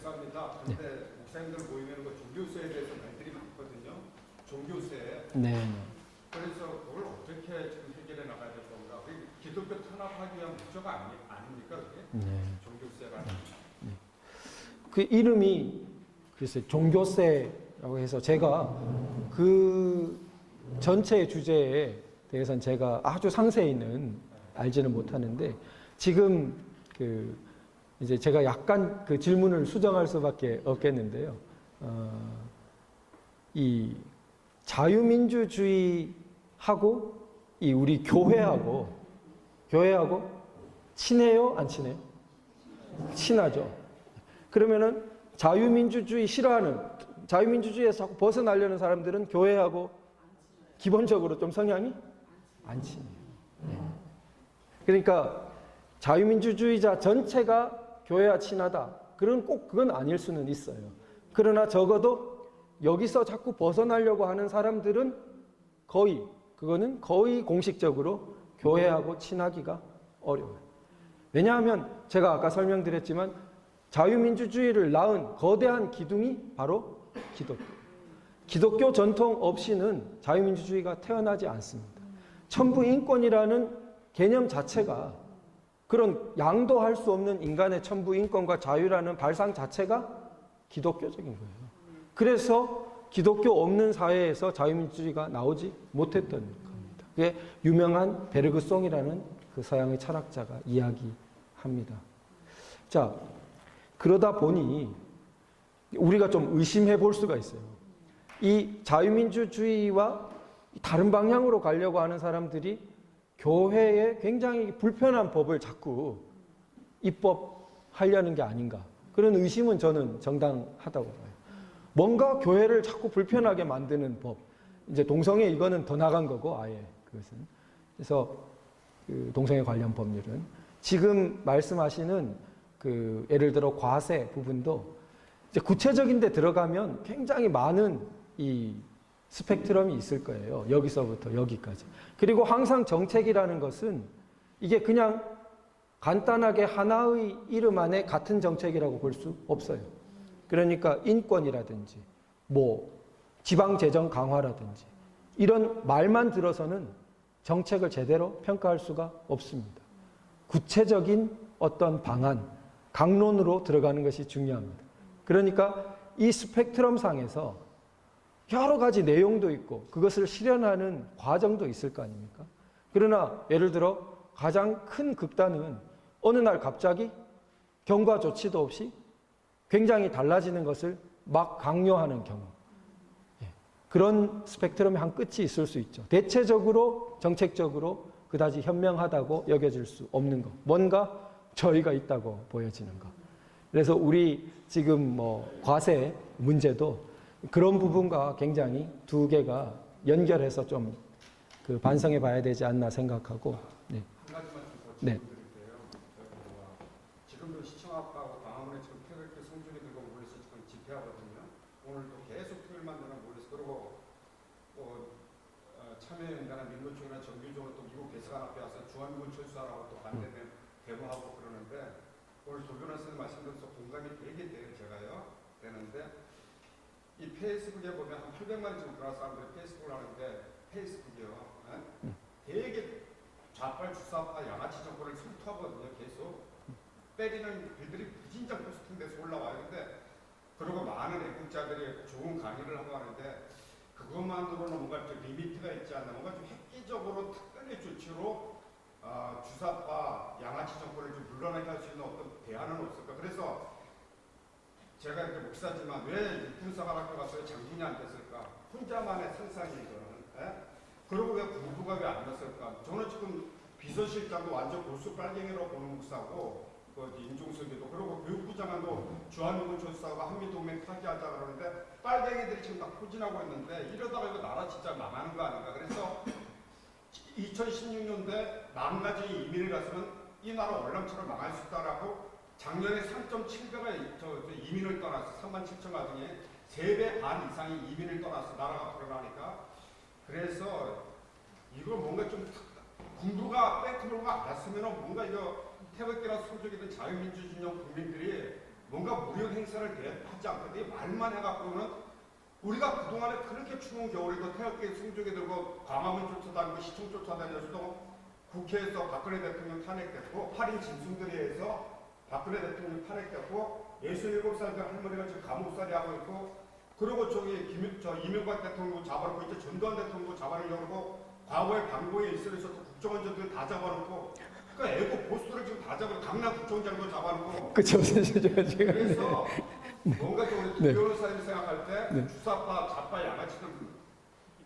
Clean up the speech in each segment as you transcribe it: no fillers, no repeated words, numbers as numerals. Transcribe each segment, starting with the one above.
목사입니다. 그런데 목사님들 모이면 그 종교세에 대해서 말들이 많거든요. 종교세. 네. 그래서 그걸 어떻게 지금 해결해 나가야 될 건가? 기독교 탄압하기 위한 목적 아닙니까? 그게? 네. 종교세라는. 네. 그 이름이 글쎄 종교세라고 해서 제가 그 전체 주제에 대해서는 제가 아주 상세히는 알지는 못하는데 지금 그 이제 제가 약간 그 질문을 수정할 수밖에 없겠는데요. 이 자유민주주의하고 이 우리 교회하고 친해요? 안 친해요? 친하죠. 그러면은 자유민주주의 싫어하는, 자유민주주의에서 자꾸 벗어나려는 사람들은 교회하고 기본적으로 좀 성향이 안 친해요. 네. 그러니까 자유민주주의자 전체가 교회와 친하다. 그건 아닐 수는 있어요. 그러나 적어도 여기서 자꾸 벗어나려고 하는 사람들은 그거는 거의 공식적으로 교회하고 친하기가 어려워요. 왜냐하면 제가 아까 설명드렸지만 자유민주주의를 낳은 거대한 기둥이 바로 기독교. 기독교 전통 없이는 자유민주주의가 태어나지 않습니다. 천부인권이라는 개념 자체가 그런 양도할 수 없는 인간의 천부인권과 자유라는 발상 자체가 기독교적인 거예요. 그래서 기독교 없는 사회에서 자유민주주의가 나오지 못했던 겁니다. 그게 유명한 베르그송이라는 그 서양의 철학자가 이야기합니다. 자, 그러다 보니 우리가 좀 의심해 볼 수가 있어요. 이 자유민주주의와 다른 방향으로 가려고 하는 사람들이 교회에 굉장히 불편한 법을 자꾸 입법하려는 게 아닌가. 그런 의심은 저는 정당하다고 봐요. 뭔가 교회를 자꾸 불편하게 만드는 법. 이제 동성애 이거는 더 나간 거고 아예 그것은. 그래서 그 동성애 관련 법률은 지금 말씀하시는 그 예를 들어 과세 부분도 이제 구체적인 데 들어가면 굉장히 많은 이 스펙트럼이 있을 거예요. 여기서부터 여기까지. 그리고 항상 정책이라는 것은 이게 그냥 간단하게 하나의 이름 안에 같은 정책이라고 볼 수 없어요. 그러니까 인권이라든지 뭐 지방재정 강화라든지 이런 말만 들어서는 정책을 제대로 평가할 수가 없습니다. 구체적인 어떤 방안, 강론으로 들어가는 것이 중요합니다. 그러니까 이 스펙트럼 상에서 여러 가지 내용도 있고 그것을 실현하는 과정도 있을 거 아닙니까? 그러나 예를 들어 가장 큰 극단은 어느 날 갑자기 경과 조치도 없이 굉장히 달라지는 것을 막 강요하는 경우. 그런 스펙트럼의 한 끝이 있을 수 있죠. 대체적으로 정책적으로 그다지 현명하다고 여겨질 수 없는 것. 뭔가 저희가 있다고 보여지는 것. 그래서 우리 지금 뭐 과세 문제도 그런 부분과 굉장히 두 개가 연결해서 좀 그 반성해 봐야 되지 않나 생각하고. 네. 한 가지만 더 네. 질문드릴게요. 지금도 시청 앞하고 광화문에 지금 태극기 성준이 들고 몰려서 지금 집회하거든요. 오늘도 계속 토요일만 되면 몰려서 그러고 참여연대나 민노총이나 정규적으로 또 미국 대사관 앞에 와서 주한미군 철수하라고 또 반대 데모하고 그러는데 오늘 조 변호사님 말씀드려서 공감이 되게 돼요. 제가요. 되는데 이 페이스북에 보면 한 800만이 지금 들어와서 사람들이 페이스북을 하는데 페이스북이요. 되게 좌빨 주사파 양아치 정권을 슬투하거든요. 계속 때리는 글들이 무진장 포스팅 돼서 올라와요. 근데 그리고 많은 애국자들이 좋은 강의를 하고 하는데 그것만으로는 뭔가 좀 리미트가 있지 않나. 뭔가 좀 획기적으로 특별히 조치로 주사파 양아치 정권을 좀 물러나게 할 수 있는 어떤 대안은 없을까. 그래서 제가 이렇게 목사지만 왜 육군사관학교 가서 장군이 안 됐을까? 혼자만의 상상이거든. 그리고 왜 공부가 왜 안 됐을까? 저는 지금 비서실장도 완전 보수 빨갱이로 보는 목사고, 인종설교도 그리고 교육부 장관도 주한미군 철수하고 한미동맹 파기하자 그러는데 빨갱이들이 지금 다 포진하고 있는데 이러다가 이거 나라 진짜 망하는 거 아닌가? 그래서 2016년도에 망가진 이민을 갔으면 이 나라 월남처럼 망할 수 있다라고 작년에 3.7배가 이민을 떠났어. 37,000만 중에 3배 반 이상이 이민을 떠났어. 나라가 불어나니까. 그래서 이거 뭔가 좀 군부가 백트로가 안 갔으면 뭔가 이거 태극기나 소족이든 자유민주 진영 국민들이 뭔가 무력 행사를 하지 않거든요. 말만 해갖고는 우리가 그동안에 그렇게 추운 겨울에도 태극기 승조기 들고 광화문 쫓아다니고 시청 쫓아다녔어도 국회에서 박근혜 대통령 탄핵됐고 8인 진순들이에서 박근혜 대통령 탄핵됐고 67살 그 할머니가 지금 감옥살이 하고 있고 그리고 이명박 대통령 잡아놓고 이제 전두환 대통령 잡아놓으려고 과거에 방고에 있어서도 국정원장들 다 잡아놓고 그러니까 애국 보수들을 지금 다 잡아놓고 강남 구청장도 잡아놓고 그쵸, 제가 그래서 뭔가 좀 우리 네. 변호사님 생각할 때 네. 주사파, 좌파, 양아치들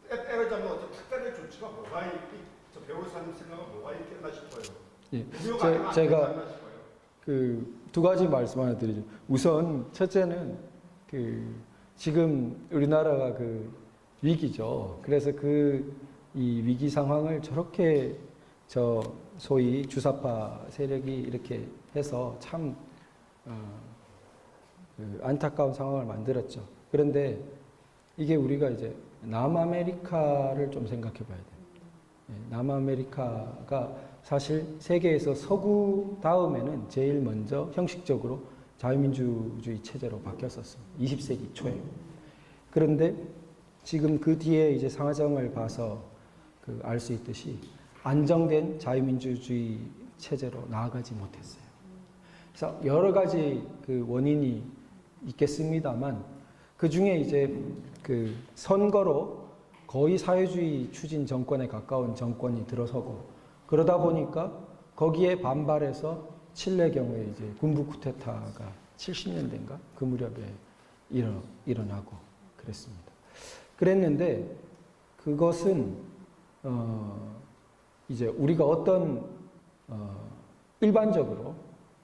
때려잡는 어떤 특단의 조치가 뭐가 저 변호사님 생각은 뭐가 있겠나 싶어요. 예. 무효가 아니면 안 제가 되지 않나 싶어요. 그 두 가지 말씀 하나 드리죠. 우선 첫째는 그 지금 우리나라가 그 위기죠. 그래서 이 위기 상황을 저렇게 소위 주사파 세력이 이렇게 해서 참 그 안타까운 상황을 만들었죠. 그런데 이게 우리가 이제 남아메리카를 좀 생각해 봐야 돼요. 남아메리카가 사실 세계에서 서구 다음에는 제일 먼저 형식적으로 자유민주주의 체제로 바뀌었었습니다. 20세기 초에. 그런데 지금 그 뒤에 이제 상황을 봐서 알 수 있듯이 안정된 자유민주주의 체제로 나아가지 못했어요. 그래서 여러 가지 그 원인이 있겠습니다만 그 중에 이제 그 선거로 거의 사회주의 추진 정권에 가까운 정권이 들어서고 그러다 보니까 거기에 반발해서 칠레 경우에 이제 군부 쿠데타가 70년대인가 그 무렵에 일어나고 그랬습니다. 그랬는데 그것은 이제 우리가 어떤 일반적으로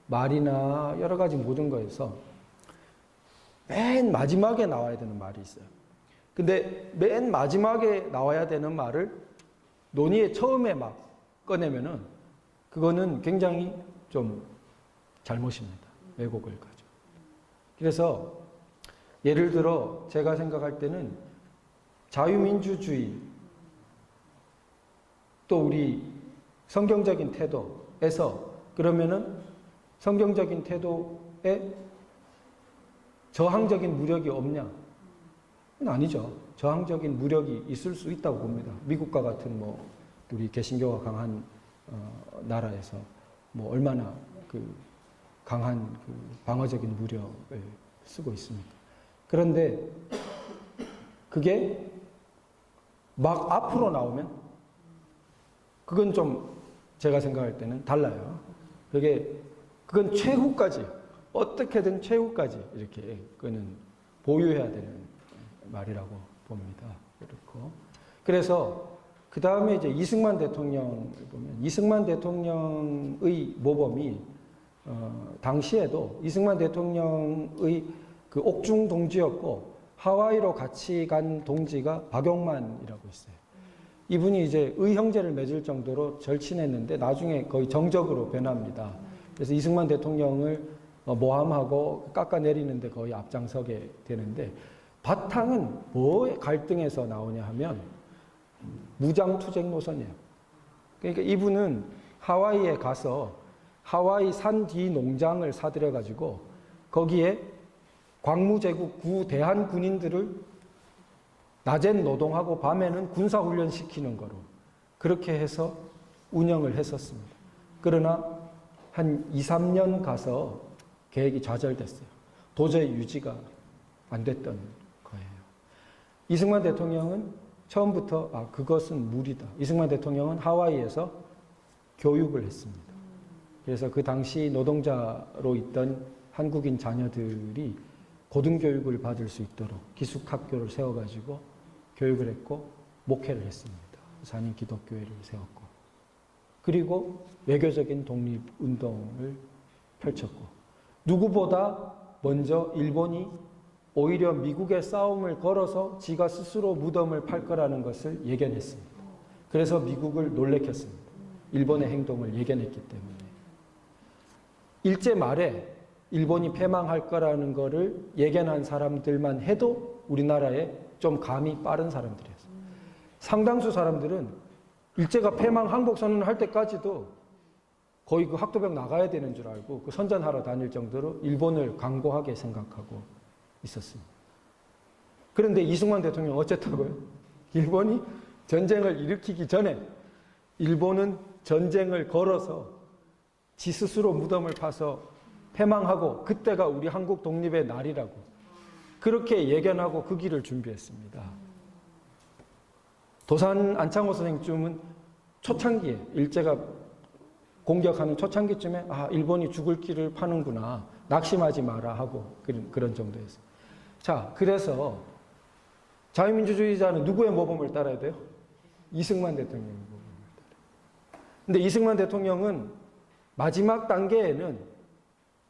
말이나 여러 가지 모든 거에서 맨 마지막에 나와야 되는 말이 있어요. 근데 맨 마지막에 나와야 되는 말을 논의의 처음에 막 꺼내면은 그거는 굉장히 좀 잘못입니다. 왜곡을 가지고. 그래서 예를 들어 제가 생각할 때는 자유민주주의 또 우리 성경적인 태도에서 그러면은 성경적인 태도에 저항적인 무력이 없냐? 그건 아니죠. 저항적인 무력이 있을 수 있다고 봅니다. 미국과 같은 우리 개신교가 강한 나라에서 얼마나 그 강한 그 방어적인 무력을 쓰고 있습니까? 그런데 그게 막 앞으로 나오면 그건 좀 제가 생각할 때는 달라요. 그건 최후까지 어떻게든 최후까지 이렇게 그는 보유해야 되는 말이라고 봅니다. 그렇고 그래서 그 다음에 이제 이승만 대통령을 보면 이승만 대통령의 모범이 당시에도 이승만 대통령의 그 옥중 동지였고 하와이로 같이 간 동지가 박용만이라고 있어요. 이분이 이제 의형제를 맺을 정도로 절친했는데 나중에 거의 정적으로 변합니다. 그래서 이승만 대통령을 모함하고 깎아내리는데 거의 앞장서게 되는데 바탕은 뭐의 갈등에서 나오냐 하면 무장투쟁 노선이에요. 그러니까 이분은 하와이에 가서 하와이 산 뒤 농장을 사들여가지고 거기에 광무제국 구 대한 군인들을 낮엔 노동하고 밤에는 군사훈련 시키는 거로 그렇게 해서 운영을 했었습니다. 그러나 한 2, 3년 가서 계획이 좌절됐어요. 도저히 유지가 안 됐던 거예요. 이승만 대통령은 처음부터 그것은 무리다. 이승만 대통령은 하와이에서 교육을 했습니다. 그래서 그 당시 노동자로 있던 한국인 자녀들이 고등교육을 받을 수 있도록 기숙학교를 세워가지고 교육을 했고 목회를 했습니다. 산인 기독교회를 세웠고 그리고 외교적인 독립운동을 펼쳤고 누구보다 먼저 일본이 오히려 미국의 싸움을 걸어서 지가 스스로 무덤을 팔 거라는 것을 예견했습니다. 그래서 미국을 놀래켰습니다. 일본의 행동을 예견했기 때문에. 일제 말에 일본이 패망할 거라는 것을 예견한 사람들만 해도 우리나라에 좀 감이 빠른 사람들이었어요. 상당수 사람들은 일제가 패망 항복 선언을 할 때까지도 거의 그 학도병 나가야 되는 줄 알고 그 선전하러 다닐 정도로 일본을 강고하게 생각하고 있었습니다. 그런데 이승만 대통령 어쨌다고요? 일본이 전쟁을 일으키기 전에 일본은 전쟁을 걸어서 지 스스로 무덤을 파서 패망하고 그때가 우리 한국 독립의 날이라고 그렇게 예견하고 그 길을 준비했습니다. 도산 안창호 선생쯤은 초창기에 일제가 공격하는 초창기쯤에 일본이 죽을 길을 파는구나 낙심하지 마라 하고 그런 정도였어요. 자, 그래서 자유민주주의자는 누구의 모범을 따라야 돼요? 이승만 대통령의 모범을 따라요. 근데 이승만 대통령은 마지막 단계에는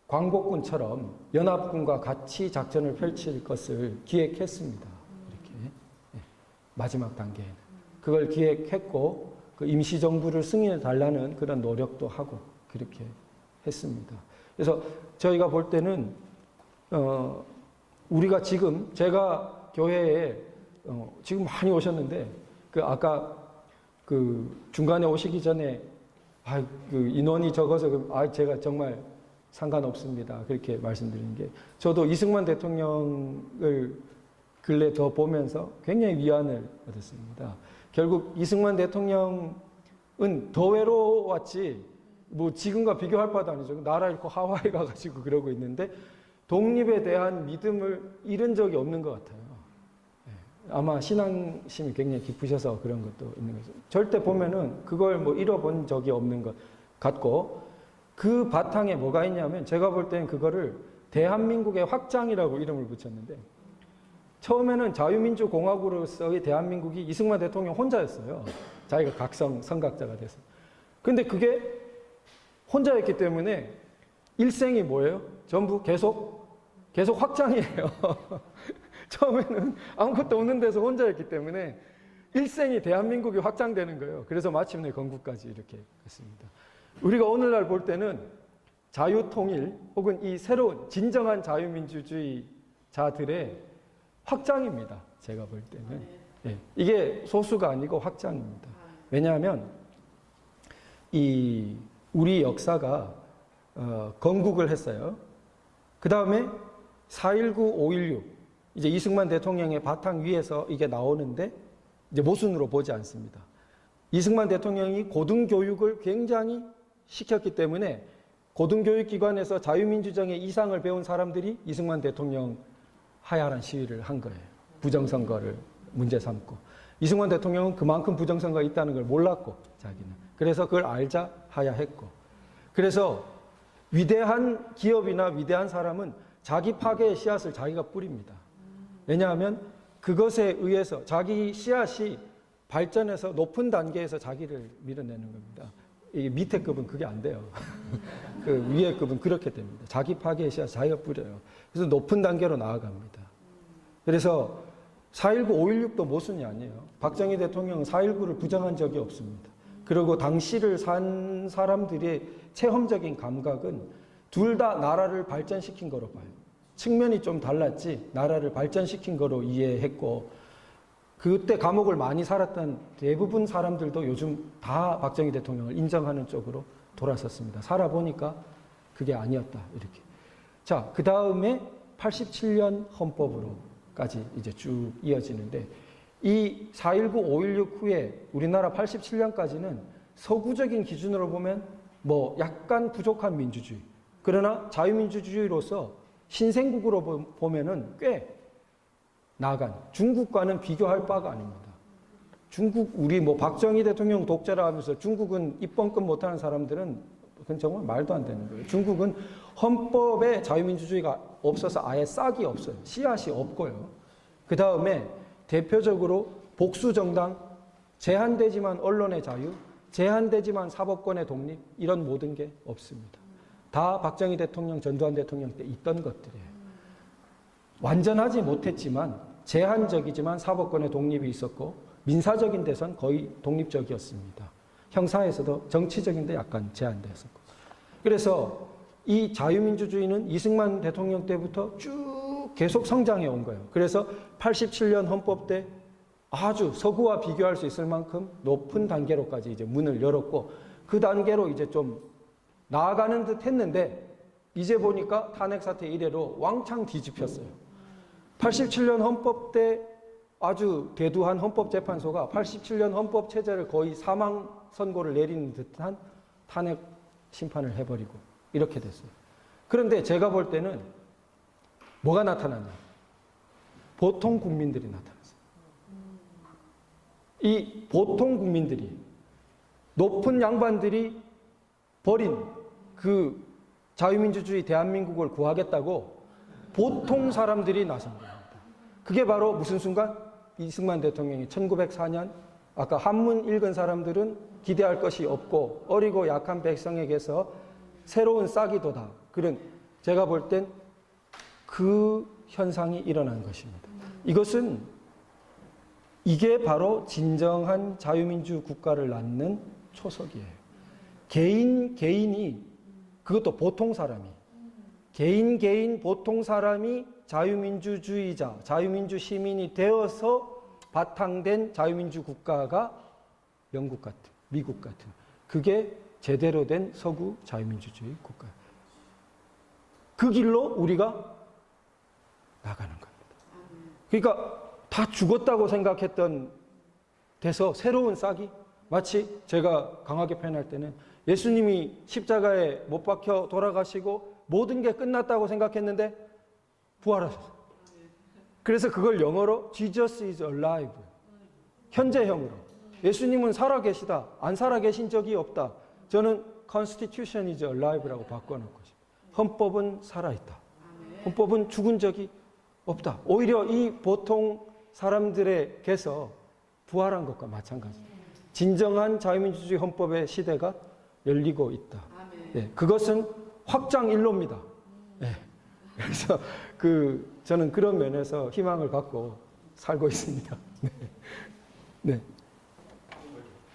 광복군처럼 연합군과 같이 작전을 펼칠 것을 기획했습니다. 이렇게 마지막 단계에는 그걸 기획했고 그 임시정부를 승인해 달라는 그런 노력도 하고 그렇게 했습니다. 그래서 저희가 볼 때는 우리가 지금 제가 교회에 지금 많이 오셨는데 그 아까 그 중간에 오시기 전에 그 인원이 적어서 제가 정말 상관없습니다. 그렇게 말씀드리는 게 저도 이승만 대통령을 근래 더 보면서 굉장히 위안을 얻었습니다. 결국 이승만 대통령은 더 외로웠지 뭐 지금과 비교할 바도 아니죠. 나라 잃고 하와이 가가지고 그러고 있는데 독립에 대한 믿음을 잃은 적이 없는 것 같아요. 아마 신앙심이 굉장히 깊으셔서 그런 것도 있는 거죠. 절대 보면은 그걸 뭐 잃어본 적이 없는 것 같고 그 바탕에 뭐가 있냐면 제가 볼 때는 그거를 대한민국의 확장이라고 이름을 붙였는데 처음에는 자유민주공화국으로서의 대한민국이 이승만 대통령 혼자였어요. 자기가 각성 선각자가 돼서. 근데 그게 혼자였기 때문에 일생이 뭐예요? 전부 계속 확장이에요. 처음에는 아무것도 없는 데서 혼자였기 때문에 일생이 대한민국이 확장되는 거예요. 그래서 마침내 건국까지 이렇게 했습니다. 우리가 오늘날 볼 때는 자유통일 혹은 이 새로운 진정한 자유민주주의자들의 확장입니다. 제가 볼 때는. 네. 이게 소수가 아니고 확장입니다. 왜냐하면 우리 역사가 건국을 했어요. 그 다음에 4.19, 5.16 이제 이승만 대통령의 바탕 위에서 이게 나오는데 이제 모순으로 보지 않습니다. 이승만 대통령이 고등교육을 굉장히 시켰기 때문에 고등교육기관에서 자유민주정의 이상을 배운 사람들이 이승만 대통령 하야란 시위를 한 거예요. 부정선거를 문제 삼고. 이승만 대통령은 그만큼 부정선거가 있다는 걸 몰랐고 자기는. 그래서 그걸 알자 하야했고. 그래서 위대한 기업이나 위대한 사람은 자기 파괴의 씨앗을 자기가 뿌립니다. 왜냐하면 그것에 의해서 자기 씨앗이 발전해서 높은 단계에서 자기를 밀어내는 겁니다. 이 밑에 급은 그게 안 돼요. 그 위에 급은 그렇게 됩니다. 자기 파괴의 씨앗 자기가 뿌려요. 그래서 높은 단계로 나아갑니다. 그래서 4.19, 5.16도 모순이 아니에요. 박정희 대통령은 4.19를 부정한 적이 없습니다. 그리고 당시를 산 사람들의 체험적인 감각은 둘 다 나라를 발전시킨 거로 봐요. 측면이 좀 달랐지 나라를 발전시킨 거로 이해했고 그때 감옥을 많이 살았던 대부분 사람들도 요즘 다 박정희 대통령을 인정하는 쪽으로 돌아섰습니다. 살아보니까 그게 아니었다. 이렇게. 자, 그 다음에 87년 헌법으로까지 이제 쭉 이어지는데 이 4.19, 5.16 후에 우리나라 87년까지는 서구적인 기준으로 보면 뭐 약간 부족한 민주주의. 그러나 자유민주주의로서 신생국으로 보면은 꽤 나아간 중국과는 비교할 바가 아닙니다. 중국 우리 뭐 박정희 대통령 독재라 하면서 중국은 입번급 못하는 사람들은 그건 정말 말도 안 되는 거예요. 중국은 헌법에 자유민주주의가 없어서 아예 싹이 없어요. 씨앗이 없고요. 그 다음에 대표적으로 복수정당, 제한되지만 언론의 자유, 제한되지만 사법권의 독립 이런 모든 게 없습니다. 다 박정희 대통령, 전두환 대통령 때 있던 것들이에요. 완전하지 못했지만 제한적이지만 사법권의 독립이 있었고 민사적인 데선 거의 독립적이었습니다. 형사에서도 정치적인데 약간 제한되었었고. 그래서 이 자유민주주의는 이승만 대통령 때부터 쭉 계속 성장해 온 거예요. 그래서 87년 헌법 때 아주 서구와 비교할 수 있을 만큼 높은 단계로까지 이제 문을 열었고 그 단계로 이제 좀 나아가는 듯 했는데 이제 보니까 탄핵 사태 이래로 왕창 뒤집혔어요. 87년 헌법 때 아주 대두한 헌법재판소가 87년 헌법 체제를 거의 사망 선고를 내리는 듯한 탄핵 심판을 해버리고 이렇게 됐어요. 그런데 제가 볼 때는 뭐가 나타났냐? 보통 국민들이 나타났어요. 이 보통 국민들이 높은 양반들이 버린 그 자유민주주의 대한민국을 구하겠다고 보통 사람들이 나선 겁니다. 그게 바로 무슨 순간? 이승만 대통령이 1904년 아까 한문 읽은 사람들은 기대할 것이 없고 어리고 약한 백성에게서 새로운 싹이도다. 그런 제가 볼 땐 그 현상이 일어난 것입니다. 이것은 이게 바로 진정한 자유민주 국가를 낳는 초석이에요. 개인이 그것도 보통 사람이 개인 보통 사람이 자유민주주의자, 자유민주 시민이 되어서 바탕된 자유민주 국가가 영국 같은, 미국 같은 그게 제대로 된 서구 자유민주주의 국가예요. 그 길로 우리가 나가는 겁니다. 그러니까 다 죽었다고 생각했던 데서 새로운 싹이 마치 제가 강하게 표현할 때는 예수님이 십자가에 못 박혀 돌아가시고 모든 게 끝났다고 생각했는데 부활하셨어요. 그래서 그걸 영어로 Jesus is alive. 현재형으로. 예수님은 살아계시다. 안 살아계신 적이 없다. 저는 Constitution is alive라고 바꿔놓고 싶어요. 헌법은 살아있다. 헌법은 죽은 적이 없다. 오히려 이 보통 사람들에게서 부활한 것과 마찬가지입니다. 진정한 자유민주주의 헌법의 시대가 열리고 있다. 네, 그것은 확장 일로입니다. 네, 그래서 저는 그런 면에서 희망을 갖고 살고 있습니다. 네. 네.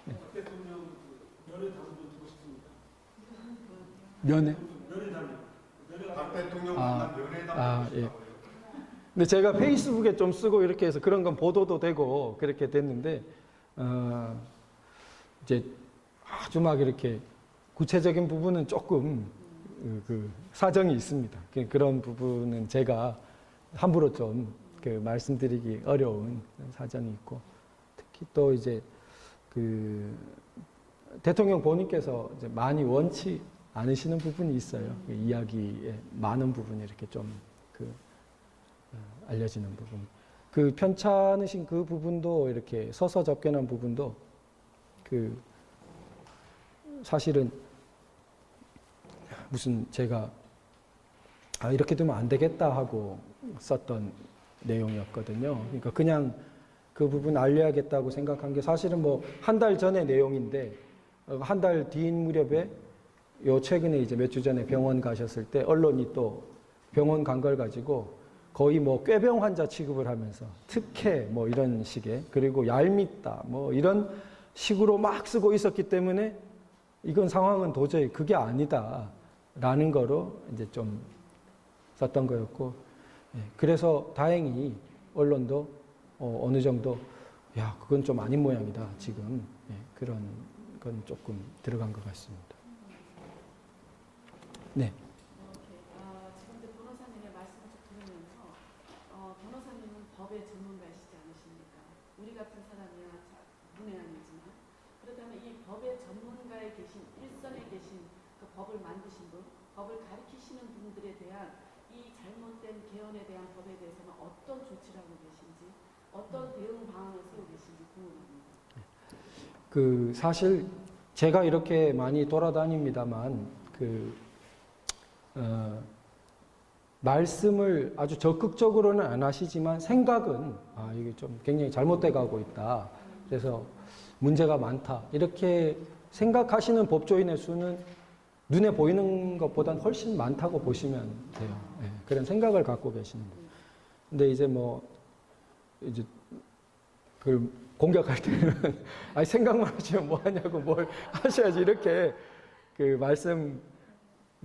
네. 대통령 연애 당도 듣고 싶습니다. 연애? 박 대통령 만난 연애담 예. 근데 제가 페이스북에 좀 쓰고 이렇게 해서 그런 건 보도도 되고 그렇게 됐는데 이제 아주 막 이렇게 구체적인 부분은 조금 그 사정이 있습니다. 그런 부분은 제가 함부로 좀 말씀드리기 어려운 사정이 있고 특히 또 이제 그 대통령 본인께서 이제 많이 원치 않으시는 부분이 있어요. 이야기에 많은 부분이 이렇게 좀 알려지는 부분. 그 편찮으신 그 부분도 이렇게 서서 접견한 부분도 사실은 무슨 제가 이렇게 되면 안 되겠다 하고 썼던 내용이었거든요. 그러니까 그냥 그 부분 알려야겠다고 생각한 게 사실은 뭐 한 달 전의 내용인데 한 달 뒤인 무렵에 최근에 이제 몇 주 전에 병원 가셨을 때 언론이 또 병원 간 걸 가지고 거의 뭐 꾀병 환자 취급을 하면서 특혜 뭐 이런 식의 그리고 얄밉다 뭐 이런 식으로 막 쓰고 있었기 때문에 이건 상황은 도저히 그게 아니다라는 거로 이제 좀 썼던 거였고 그래서 다행히 언론도 어느 정도 야 그건 좀 아닌 모양이다 지금 그런 건 조금 들어간 것 같습니다. 네. 지금 변호사님의 말씀을 쭉 들으면서 변호사님은 법의 전문가이시지 않으십니까? 우리 같은 사람이야 문외한이지만 그렇다면 이 법의 전문가에 계신 일선에 계신 그 법을 만드신 분, 법을 가르치시는 분들에 대한 이 잘못된 개헌에 대한 법에 대해서는 어떤 조치를 하고 계신지, 어떤 대응 방안을 세우고 계신지 궁금합니다. 사실 제가 이렇게 많이 돌아다닙니다만 말씀을 아주 적극적으로는 안 하시지만 생각은 이게 좀 굉장히 잘못돼 가고 있다. 그래서 문제가 많다. 이렇게 생각하시는 법조인의 수는 눈에 보이는 것보다는 훨씬 많다고 보시면 돼요. 네, 그런 생각을 갖고 계십니다. 근데 이제 이제 그걸 공격할 때는 생각만 하시면 뭐 하냐고 뭘 하셔야지 이렇게 말씀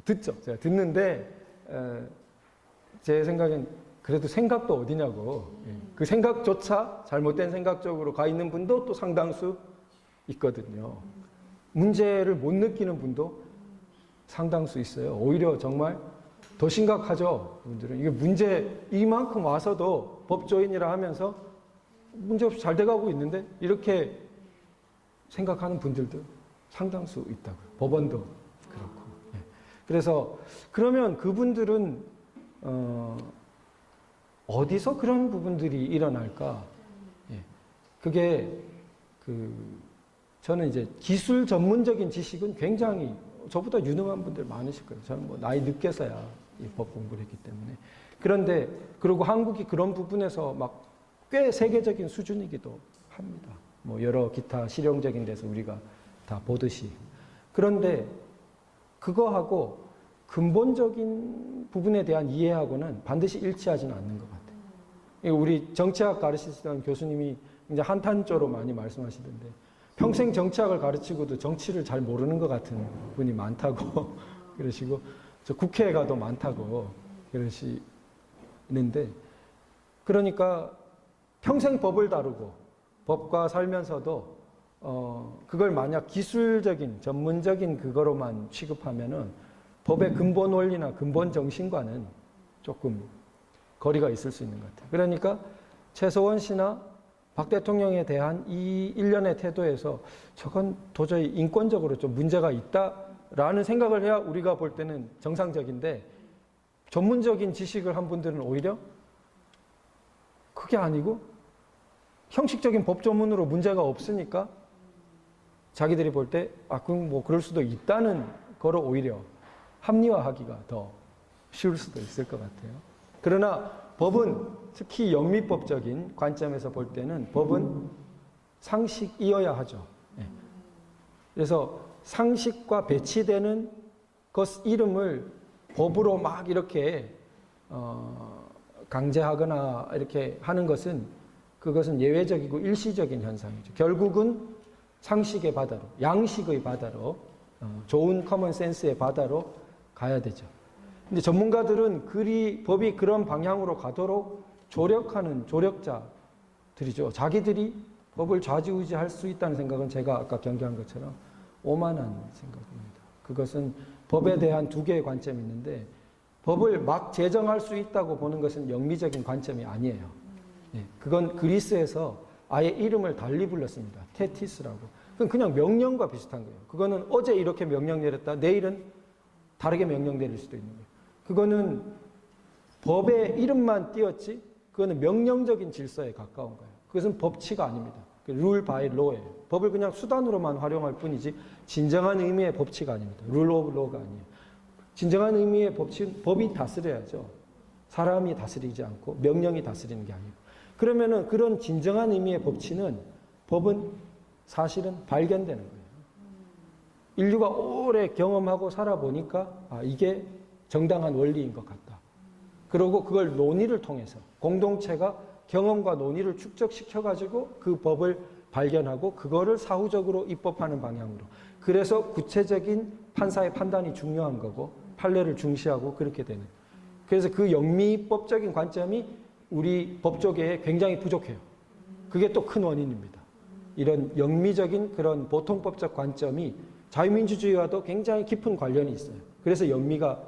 듣죠. 제가 듣는데 제 생각엔 그래도 생각도 어디냐고 그 생각조차 잘못된 생각 쪽으로 가 있는 분도 또 상당수 있거든요. 문제를 못 느끼는 분도 상당수 있어요. 오히려 정말 더 심각하죠. 분들은 이게 문제 이만큼 와서도 법조인이라 하면서 문제 없이 잘 돼가고 있는데 이렇게 생각하는 분들도 상당수 있다고요. 법원도 그렇고. 예. 그래서 그러면 그분들은 어디서 그런 부분들이 일어날까? 예. 그게 저는 이제 기술 전문적인 지식은 굉장히 저보다 유능한 분들 많으실 거예요. 저는 뭐 나이 늦게서야 이 법 공부를 했기 때문에. 그런데 그리고 한국이 그런 부분에서 막 꽤 세계적인 수준이기도 합니다. 뭐 여러 기타 실용적인 데서 우리가 다 보듯이. 그런데 그거하고 근본적인 부분에 대한 이해하고는 반드시 일치하지는 않는 것 같아요. 우리 정치학 가르치시던 교수님이 이제 한탄조로 많이 말씀하시던데 평생 정치학을 가르치고도 정치를 잘 모르는 것 같은 분이 많다고 그러시고 저 국회에 가도 많다고 그러시는데 그러니까 평생 법을 다루고 법과 살면서도 그걸 만약 기술적인 전문적인 그거로만 취급하면은 법의 근본 원리나 근본 정신과는 조금 거리가 있을 수 있는 것 같아요. 그러니까 최소원 씨나 박 대통령에 대한 이 일련의 태도에서 저건 도저히 인권적으로 좀 문제가 있다라는 생각을 해야 우리가 볼 때는 정상적인데 전문적인 지식을 한 분들은 오히려 그게 아니고 형식적인 법 조문으로 문제가 없으니까 자기들이 볼 때 그럼 뭐 그럴 수도 있다는 거로 오히려 합리화하기가 더 쉬울 수도 있을 것 같아요. 그러나 법은 특히 영미법적인 관점에서 볼 때는 법은 상식이어야 하죠. 그래서 상식과 배치되는 것 이름을 법으로 막 이렇게 강제하거나 이렇게 하는 것은 그것은 예외적이고 일시적인 현상이죠. 결국은 상식의 바다로, 양식의 바다로, 좋은 커먼 센스의 바다로 가야 되죠. 근데 전문가들은 법이 그런 방향으로 가도록 조력하는 조력자들이죠. 자기들이 법을 좌지우지할 수 있다는 생각은 제가 아까 경계한 것처럼 오만한 생각입니다. 그것은 법에 대한 두 개의 관점이 있는데 법을 막 제정할 수 있다고 보는 것은 영미적인 관점이 아니에요. 예, 그건 그리스에서 아예 이름을 달리 불렀습니다. 테티스라고. 그건 그냥 명령과 비슷한 거예요. 그거는 어제 이렇게 명령 내렸다. 내일은 다르게 명령 내릴 수도 있는 거예요. 그거는 법의 이름만 띄었지 그거는 명령적인 질서에 가까운 거예요. 그것은 법치가 아닙니다. 룰 바이 로예요. 법을 그냥 수단으로만 활용할 뿐이지 진정한 의미의 법치가 아닙니다. 룰 오브 로가 아니에요. 진정한 의미의 법치는 법이 다스려야죠. 사람이 다스리지 않고 명령이 다스리는 게 아니고. 그러면은 그런 진정한 의미의 법은 사실은 발견되는 거예요. 인류가 오래 경험하고 살아보니까 이게 정당한 원리인 것 같다. 그리고 그걸 논의를 통해서 공동체가 경험과 논의를 축적시켜가지고 그 법을 발견하고 그거를 사후적으로 입법하는 방향으로. 그래서 구체적인 판사의 판단이 중요한 거고 판례를 중시하고 그렇게 되는. 그래서 그 영미법적인 관점이 우리 법조계에 굉장히 부족해요. 그게 또 큰 원인입니다. 이런 영미적인 그런 보통법적 관점이 자유민주주의와도 굉장히 깊은 관련이 있어요. 그래서 영미가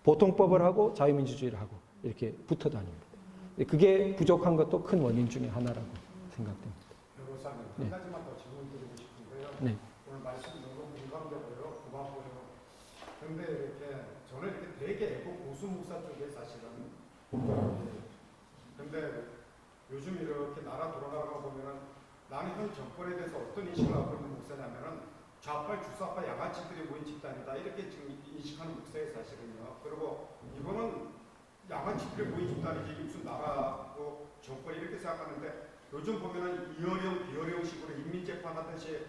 보통법을 하고 자유민주주의를 하고 이렇게 붙어 다닙니다. 그게 부족한 것도 큰 원인 중에 하나라고 생각됩니다. 변호사님, 네. 한 가지만 더 질문 드리고 싶은데요. 네. 오늘 말씀 너무 공감되고요. 고맙고요. 그런데 이렇게 저는 이렇게 되게 애국 보수 목사 쪽에 사실은 근데 요즘 이렇게 나라 돌아가는 거 보면은 나는 현 정권에 대해서 어떤 인식을 하고 있는 목사냐면은 좌빨, 주사빨, 양아치들이 모인 집단이다. 이렇게 지금 인식하는 목사예요, 사실은요. 그리고 이거는 양아치들이 모인 집단이지 무슨 나라고 정권 이렇게 생각하는데 요즘 보면은 이어령, 비어령 식으로 인민재판하듯이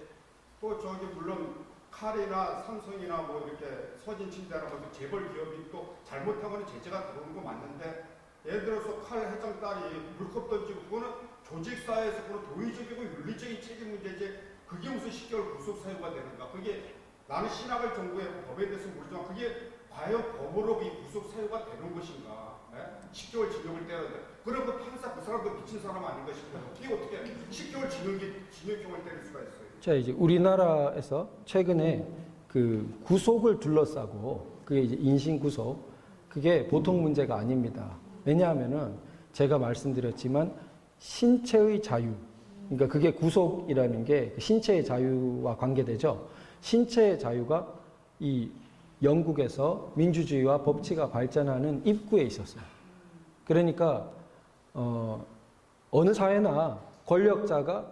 또 저기 물론 칼이나 삼성이나 뭐 이렇게 서진 침대나 뭐 재벌 기업이 또 잘못하면 제재가 들어오는 거 맞는데 예를 들어서 칼 회장 딸이 물컵 던지고 그거는 조직사회에서 그런 도의적이고 윤리적인 책임 문제지 그게 무슨 10개월 구속 사유가 되는가? 그게 나는 신학을 전공했고 법에 대해서 모르지만 그게 과연 법으로 이 구속 사유가 되는 것인가? 10개월 징역을 떼야 돼. 그럼 그 판사 그 사람도 미친 사람 아닌 것인가? 이게 어떻게 10개월 징역형을 때릴 수가 있어요? 자, 이제 우리나라에서 최근에 그 구속을 둘러싸고 그게 이제 인신 구속 그게 보통 문제가 아닙니다. 왜냐하면은 제가 말씀드렸지만 신체의 자유 그러니까 그게 구속이라는 게 신체의 자유와 관계되죠. 신체의 자유가 이 영국에서 민주주의와 법치가 발전하는 입구에 있었어요. 그러니까 어느 사회나 권력자가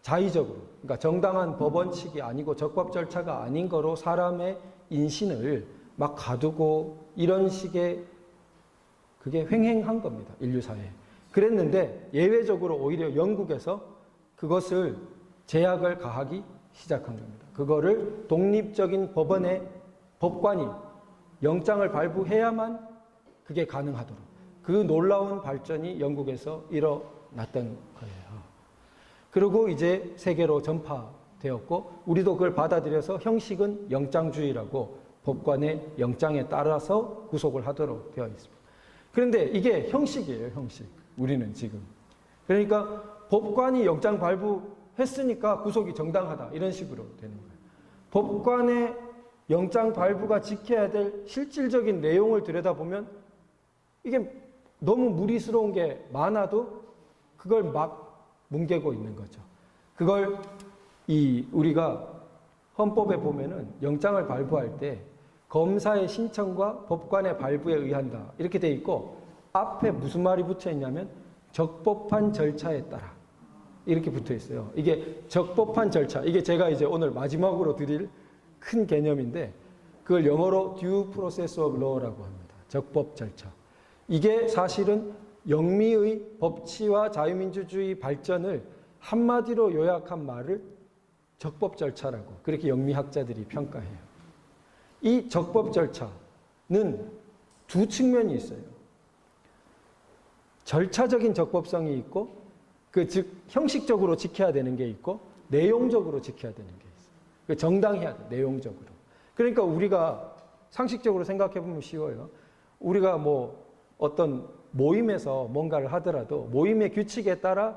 자의적으로, 그러니까 정당한 법원칙이 아니고 적법 절차가 아닌 거로 사람의 인신을 막 가두고 이런 식의 그게 횡행한 겁니다. 인류 사회에. 그랬는데 예외적으로 오히려 영국에서 그것을 제약을 가하기 시작한 겁니다. 그거를 독립적인 법원의 법관이 영장을 발부해야만 그게 가능하도록 그 놀라운 발전이 영국에서 일어났던 거예요. 그리고 이제 세계로 전파되었고 우리도 그걸 받아들여서 형식은 영장주의라고 법관의 영장에 따라서 구속을 하도록 되어 있습니다. 그런데 이게 형식이에요, 형식. 우리는 지금. 그러니까 법관이 영장 발부했으니까 구속이 정당하다. 이런 식으로 되는 거예요. 법관의 영장 발부가 지켜야 될 실질적인 내용을 들여다보면 이게 너무 무리스러운 게 많아도 그걸 막 뭉개고 있는 거죠. 그걸 우리가 헌법에 보면은 영장을 발부할 때 검사의 신청과 법관의 발부에 의한다. 이렇게 돼 있고 앞에 무슨 말이 붙어 있냐면 적법한 절차에 따라 이렇게 붙어 있어요. 이게 적법한 절차. 이게 제가 이제 오늘 마지막으로 드릴 큰 개념인데 그걸 영어로 due process of law라고 합니다. 적법 절차. 이게 사실은 영미의 법치와 자유민주주의 발전을 한마디로 요약한 말을 적법 절차라고 그렇게 영미학자들이 평가해요. 이 적법 절차는 두 측면이 있어요. 절차적인 적법성이 있고 즉 형식적으로 지켜야 되는 게 있고 내용적으로 지켜야 되는 게 있어요. 정당해야 돼, 내용적으로. 그러니까 우리가 상식적으로 생각해 보면 쉬워요. 우리가 뭐 어떤 모임에서 뭔가를 하더라도 모임의 규칙에 따라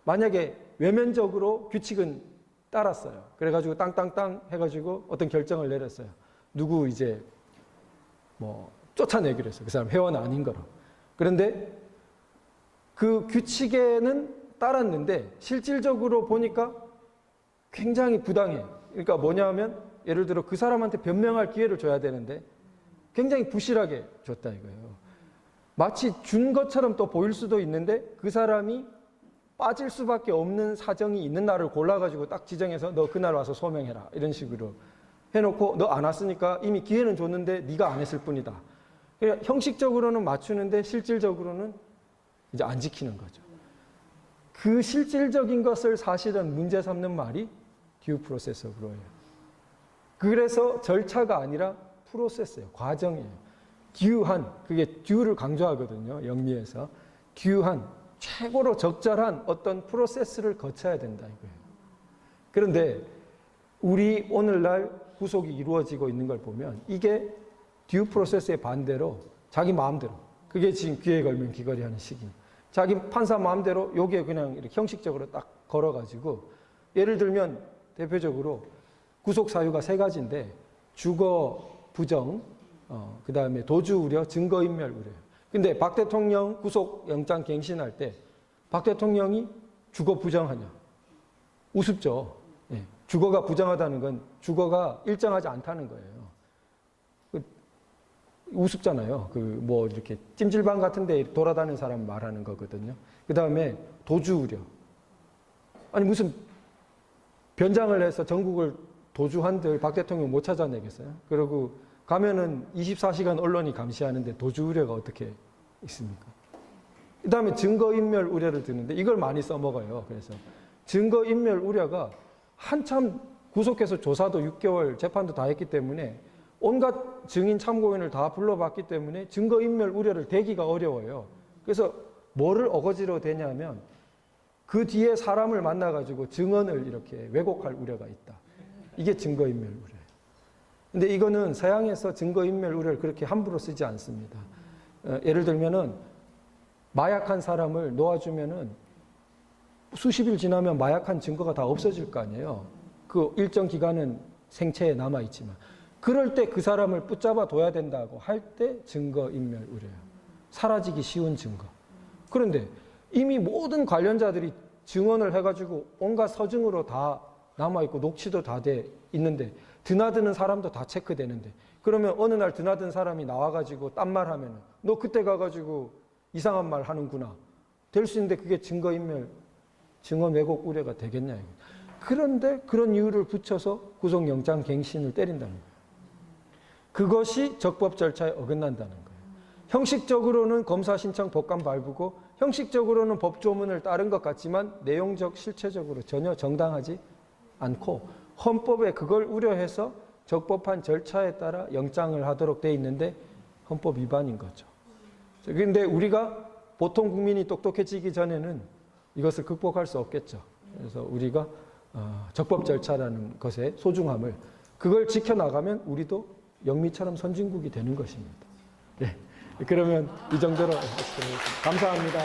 만약에 외면적으로 규칙은 따랐어요. 그래가지고 땅땅땅 해가지고 어떤 결정을 내렸어요. 누구 이제 뭐 쫓아내기로 했어요. 그 사람 회원 아닌 거로. 그런데 그 규칙에는 따랐는데 실질적으로 보니까 굉장히 부당해. 그러니까 뭐냐면 예를 들어 그 사람한테 변명할 기회를 줘야 되는데 굉장히 부실하게 줬다 이거예요. 마치 준 것처럼 또 보일 수도 있는데 그 사람이 빠질 수밖에 없는 사정이 있는 날을 골라가지고 딱 지정해서 너 그날 와서 소명해라 이런 식으로 해놓고 너 안 왔으니까 이미 기회는 줬는데 네가 안 했을 뿐이다. 그러니까 형식적으로는 맞추는데 실질적으로는 이제 안 지키는 거죠. 그 실질적인 것을 사실은 문제 삼는 말이 due process of law예요. 그래서 절차가 아니라 프로세스예요. 과정이에요. due한, 그게 due를 강조하거든요. 영미에서. due한, 최고로 적절한 어떤 프로세스를 거쳐야 된다 이거예요. 그런데 우리 오늘날 구속이 이루어지고 있는 걸 보면 이게 due process의 반대로 자기 마음대로 그게 지금 귀에 걸면 귀걸이 하는 시기. 자기 판사 마음대로 여기에 그냥 이렇게 형식적으로 딱 걸어가지고 예를 들면 대표적으로 구속 사유가 3가지인데 주거 부정, 그 다음에 도주 우려, 증거 인멸 우려. 근데 박 대통령 구속 영장 갱신할 때 박 대통령이 주거 부정하냐? 우습죠. 예. 주거가 부정하다는 건 주거가 일정하지 않다는 거예요. 우습잖아요. 뭐 이렇게 찜질방 같은데 돌아다니는 사람 말하는 거거든요. 그 다음에 도주 우려. 아니 무슨 변장을 해서 전국을 도주한들 박 대통령 못 찾아내겠어요? 그리고 가면은 24시간 언론이 감시하는데 도주 우려가 어떻게 있습니까? 그 다음에 증거인멸 우려를 드는데 이걸 많이 써먹어요. 그래서 증거인멸 우려가 한참 구속해서 조사도 6개월 재판도 다 했기 때문에 온갖 증인 참고인을 다 불러봤기 때문에 증거인멸 우려를 대기가 어려워요. 그래서 뭐를 어거지로 대냐면 그 뒤에 사람을 만나가지고 증언을 이렇게 왜곡할 우려가 있다. 이게 증거인멸 우려예요. 근데 이거는 서양에서 증거인멸 우려를 그렇게 함부로 쓰지 않습니다. 예를 들면은 마약한 사람을 놓아주면은 수십 일 지나면 마약한 증거가 다 없어질 거 아니에요. 그 일정 기간은 생체에 남아 있지만 그럴 때 그 사람을 붙잡아 둬야 된다고 할 때 증거인멸 우려예요. 사라지기 쉬운 증거. 그런데 이미 모든 관련자들이 증언을 해가지고 온갖 서증으로 다 남아있고 녹취도 다 돼 있는데 드나드는 사람도 다 체크되는데 그러면 어느 날 드나든 사람이 나와가지고 딴 말 하면은 너 그때 가가지고 이상한 말 하는구나. 될 수 있는데 그게 증거인멸, 증언 왜곡 우려가 되겠냐. 이거. 그런데 그런 이유를 붙여서 구속영장 갱신을 때린다는 거예요. 그것이 적법 절차에 어긋난다는 거예요. 형식적으로는 검사 신청 법관 발부고 형식적으로는 법조문을 따른 것 같지만 내용적 실체적으로 전혀 정당하지 않고 헌법에 그걸 우려해서 적법한 절차에 따라 영장을 하도록 돼 있는데 헌법 위반인 거죠. 그런데 우리가 보통 국민이 똑똑해지기 전에는 이것을 극복할 수 없겠죠. 그래서 우리가 적법 절차라는 것의 소중함을 그걸 지켜나가면 우리도 영미처럼 선진국이 되는 것입니다. 네. 그러면 이 정도로 감사합니다.